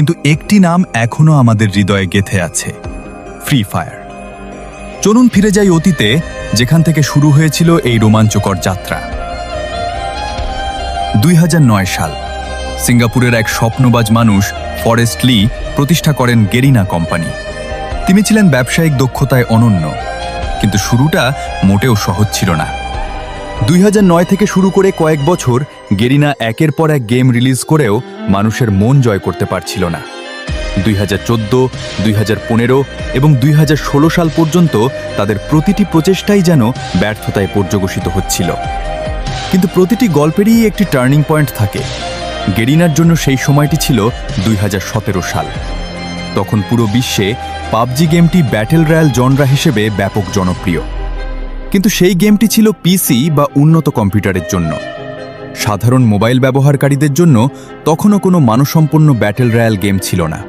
কিন্তু একটি নাম এখনো আমাদের হৃদয়ে গেঁথে আছে, ফ্রি ফায়ার। চলুন ফিরে যাই অতীতে, যেখান থেকে শুরু হয়েছিল এই রোমাঞ্চকর যাত্রা। 2009 সাল, সিঙ্গাপুরের এক স্বপ্নবাজ মানুষ ফরেস্ট লি প্রতিষ্ঠা করেন গেরিনা কোম্পানি। তিনি ছিলেন ব্যবসায়িক দক্ষতায় অনন্য, কিন্তু শুরুটা মোটেও সহজ ছিল না। 2009 থেকে শুরু করে কয়েক বছর গেরিনা একের পর এক গেম রিলিজ করেও মানুষের মন জয় করতে পারছিল না। 2014, 2015 এবং 2016 সাল পর্যন্ত তাদের প্রতিটি প্রচেষ্টাই যেন ব্যর্থতায় পর্যবসিত হচ্ছিল। কিন্তু প্রতিটি গল্পেরই একটি টার্নিং পয়েন্ট থাকে। গেরিনার জন্য সেই সময়টি ছিল 2017 সাল। তখন পুরো বিশ্বে পাবজি গেমটি ব্যাটেল রয়্যাল জনরা হিসেবে ব্যাপক জনপ্রিয়। কিন্তু সেই গেমটি ছিল পিসি বা উন্নত কম্পিউটারের জন্য। সাধারণ মোবাইল ব্যবহারকারীদের জন্য তখনও কোনো মানসম্পন্ন ব্যাটেল রয়্যাল গেম ছিল না।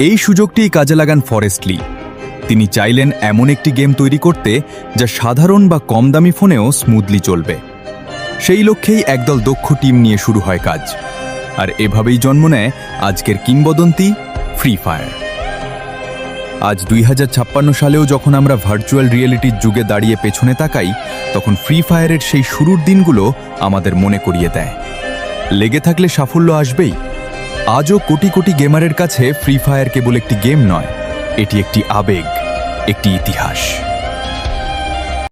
এই সুযোগটিই কাজে লাগান ফরেস্ট লি। তিনি চাইলেন এমন একটি গেম তৈরি করতে যা সাধারণ বা কম দামি ফোনেও স্মুথলি চলবে। সেই লক্ষ্যেই একদল দক্ষ টিম নিয়ে শুরু হয় কাজ, আর এভাবেই জন্ম নেয় আজকের কিংবদন্তি ফ্রি ফায়ার। আজ 2056 সালেও যখন আমরা ভার্চুয়াল রিয়েলিটির যুগে দাঁড়িয়ে পেছনে তাকাই, তখন ফ্রি ফায়ারের সেই শুরুর দিনগুলো আমাদের মনে করিয়ে দেয়। লেগে থাকলে সাফল্য আসবেই। আজও কোটি কোটি গেমারের কাছে ফ্রি ফায়ার কেবল একটি গেম নয়, এটি একটি আবেগ, একটি ইতিহাস।